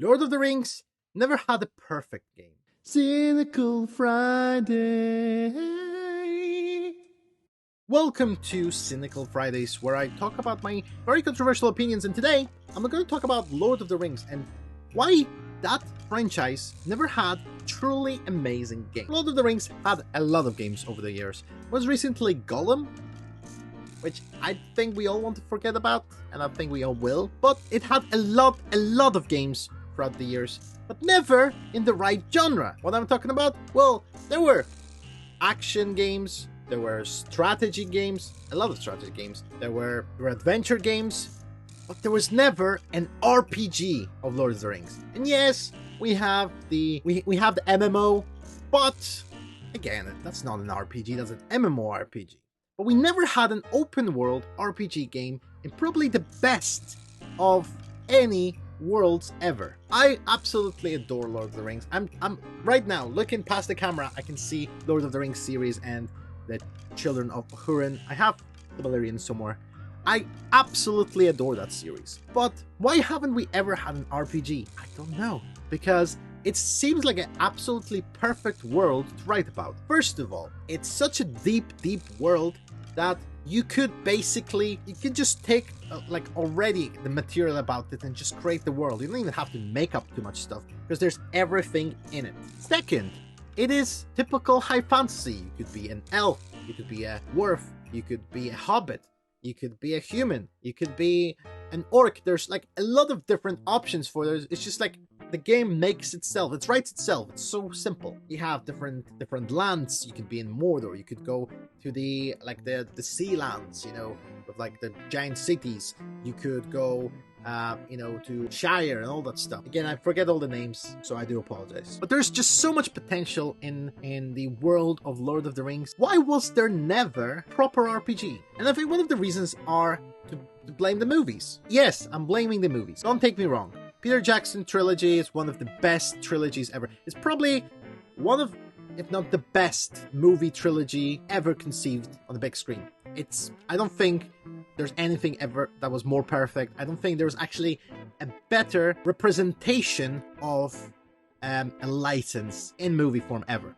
Lord of the Rings never had a perfect game. Cynical Friday. Welcome to Cynical Fridays, where I talk about my very controversial opinions, and today I'm going to talk about Lord of the Rings and why that franchise never had truly amazing games. Lord of the Rings had a lot of games over the years. Most recently Gollum, which I think we all want to forget about, and I think we all will, but it had a lot of games throughout the years, but never in the right genre. What I'm talking about? Well, there were action games, there were strategy games, a lot of strategy games, there were adventure games, but there was never an RPG of Lord of the Rings. And yes, we have the MMO, but again, that's not an RPG, that's an MMORPG. But we never had an open world RPG game in probably the best of any worlds ever. I absolutely adore Lord of the Rings. I'm right now looking past the camera, I can see Lord of the Rings series and the Children of Hurin. I have the Valyrian somewhere. I absolutely adore that series. But why haven't we ever had an RPG? I don't know. Because it seems like an absolutely perfect world to write about. First of all, it's such a deep world that you could just take already the material about it and just create the world. You don't even have to make up too much stuff because there's everything in it. Second, it is typical high fantasy. You could be an elf, you could be a dwarf, you could be a hobbit, you could be a human, you could be an orc. There's like a lot of different options for those. It's just like the game makes itself. It writes itself. It's so simple. You have different lands. You could be in Mordor. You could go to the sea lands, with like the giant cities. You could go to Shire and all that stuff. Again, I forget all the names, so I do apologize. But there's just so much potential in the world of Lord of the Rings. Why was there never proper RPG? And I think one of the reasons are to blame the movies. Yes, I'm blaming the movies. Don't take me wrong. Peter Jackson trilogy is one of the best trilogies ever. It's probably one of, if not the best movie trilogy ever conceived on the big screen. I don't think there's anything ever that was more perfect. I don't think there's actually a better representation of a license in movie form ever.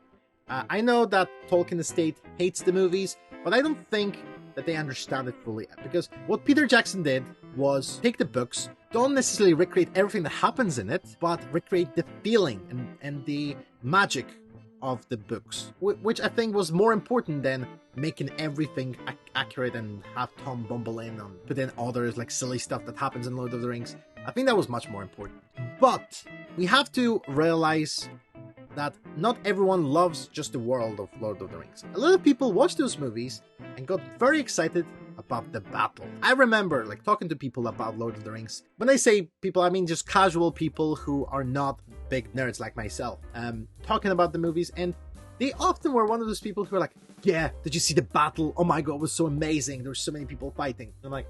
I know that Tolkien Estate hates the movies, but I don't think that they understand it fully. Because what Peter Jackson did was take the books, don't necessarily recreate everything that happens in it, but recreate the feeling and the magic of the books, which I think was more important than making everything accurate and have Tom bumble in and put in others like silly stuff that happens in Lord of the Rings. I think that was much more important. But we have to realize that not everyone loves just the world of Lord of the Rings. A lot of people watched those movies and got very excited about the battle. I remember talking to people about Lord of the Rings. When I say people, I mean just casual people who are not big nerds like myself, talking about the movies, and they often were one of those people who were like, yeah, did you see the battle? Oh my god, it was so amazing. There were so many people fighting. And I'm like,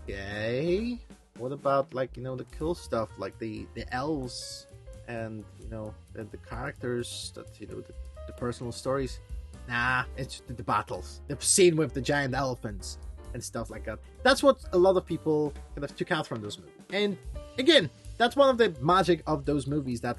okay, what about the cool stuff, like the elves and the characters, that the personal stories? Nah, it's the battles, the scene with the giant elephants and stuff like that. That's what a lot of people kind of took out from those movies. And again, that's one of the magic of those movies, that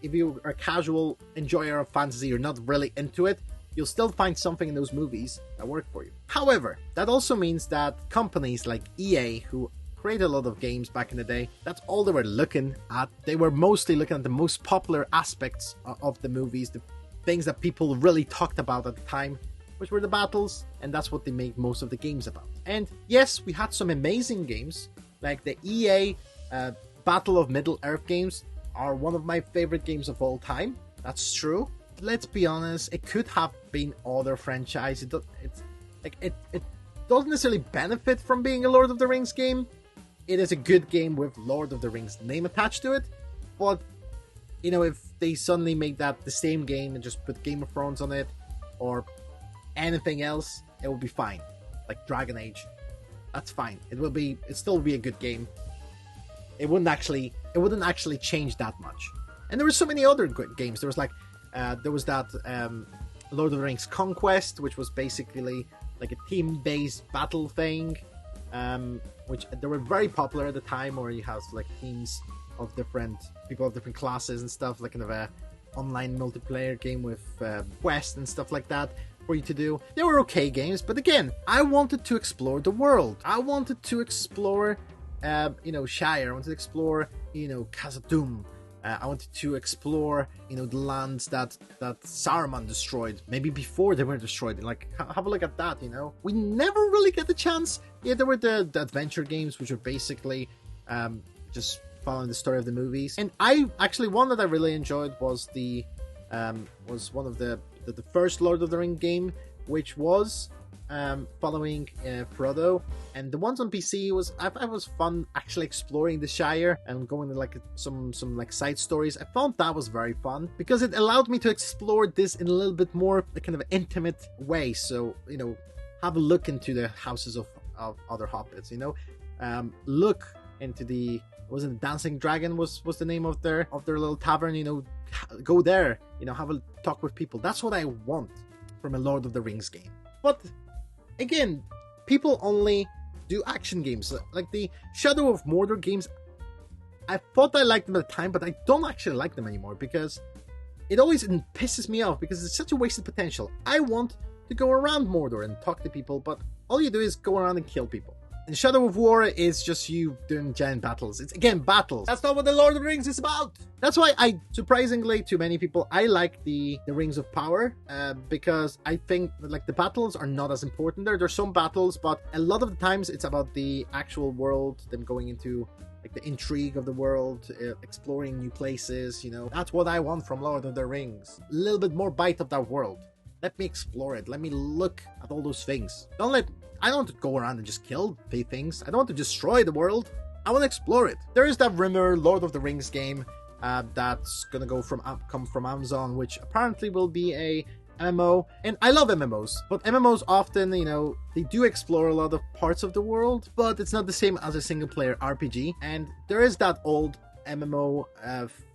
if you are a casual enjoyer of fantasy, you're not really into it, you'll still find something in those movies that work for you. However, that also means that companies like EA, who created a lot of games back in the day, that's all they were looking at. They were mostly looking at the most popular aspects of the movies, the things that people really talked about at the time, which were the battles, and that's what they made most of the games about. And yes, we had some amazing games, like the EA Battle of Middle-earth games are one of my favorite games of all time. That's true. Let's be honest, it could have been other franchise. It doesn't necessarily benefit from being a Lord of the Rings game. It is a good game with Lord of the Rings name attached to it, but if they suddenly make that the same game and just put Game of Thrones on it or anything else, it will be fine. Like Dragon Age, that's fine. It still will be a good game. It wouldn't actually change that much. And there were so many other good games. There was that Lord of the Rings Conquest, which was basically like a team-based battle thing, which they were very popular at the time, where you have like teams of different people of different classes and stuff, like kind of a online multiplayer game with quests and stuff like that for you to do. They were okay games, but again, I wanted to explore the world. I wanted to explore, Shire. I wanted to explore, Khazad-dûm. I wanted to explore, the lands that Saruman destroyed, maybe before they were destroyed. Like, have a look at that, We never really get the chance. Yeah, there were the adventure games, which are basically just following the story of the movies. And one that I really enjoyed was was one of the first Lord of the Ring game, which was following Frodo. And the ones on PC was fun actually exploring the Shire and going to like some like side stories. I found that was very fun because it allowed me to explore this in a little bit more kind of an intimate way. So have a look into the houses of other hobbits. Look into the Dancing Dragon was the name of their little tavern. Go there. Have a talk with people. That's what I want from a Lord of the Rings game. But again, people only do action games. Like the Shadow of Mordor games, I thought I liked them at the time, but I don't actually like them anymore because it always pisses me off because it's such a wasted potential. I want to go around Mordor and talk to people, but all you do is go around and kill people. And Shadow of War is just you doing giant battles. It's, again, battles. That's not what the Lord of the Rings is about. That's why surprisingly to many people, I like the Rings of Power, because I think that, like, the battles are not as important there. There's some battles, but a lot of the times it's about the actual world, them going into like the intrigue of the world, exploring new places, That's what I want from Lord of the Rings. A little bit more bite of that world. Let me explore it. Let me look at all those things. I don't want to go around and just kill things. I don't want to destroy the world. I want to explore it. There is that rumor Lord of the Rings game that's gonna come from Amazon, which apparently will be a MMO. And I love MMOs, but MMOs often, they do explore a lot of parts of the world, but it's not the same as a single player RPG. And there is that old MMO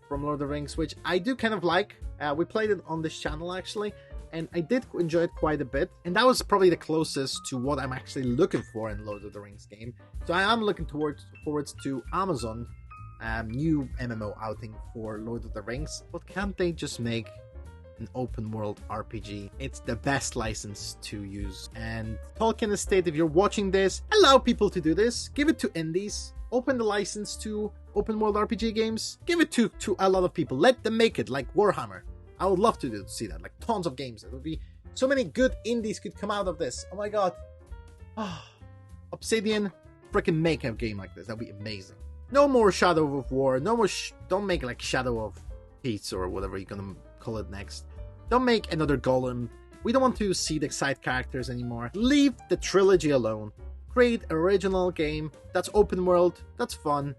from Lord of the Rings, which I do kind of like. We played it on this channel actually, and I did enjoy it quite a bit. And that was probably the closest to what I'm actually looking for in Lord of the Rings game. So I am looking forwards to Amazon new MMO outing for Lord of the Rings. But can't they just make an open world RPG? It's the best license to use. And Tolkien Estate, if you're watching this, allow people to do this. Give it to indies. Open the license to open world RPG games. Give it to a lot of people. Let them make it, like Warhammer. I would love to see that, like tons of games. It would be so many good indies could come out of this. Oh my god. Obsidian, freaking make a game like this. That'd be amazing. No more Shadow of War. No more. Don't make like Shadow of Peace or whatever you're gonna call it next. Don't make another Golem. We don't want to see the side characters anymore. Leave the trilogy alone. Create an original game that's open world. That's fun.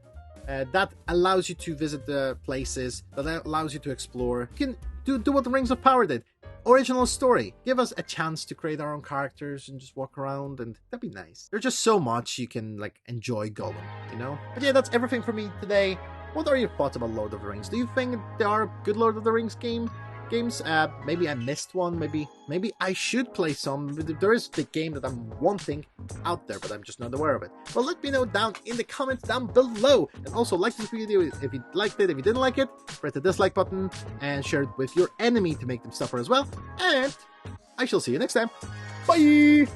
That allows you to visit the places. That allows you to explore. You can do what the Rings of Power did. Original story. Give us a chance to create our own characters and just walk around, and that'd be nice. There's just so much you can like enjoy Gollum, But yeah, that's everything for me today. What are your thoughts about Lord of the Rings? Do you think there are good Lord of the Rings games? Maybe I missed one. Maybe I should play some. There is the game that I'm wanting out there, but I'm just not aware of it. Well, let me know down in the comments down below. And also like this video if you liked it. If you didn't like it, press the dislike button and share it with your enemy to make them suffer as well. And I shall see you next time. Bye!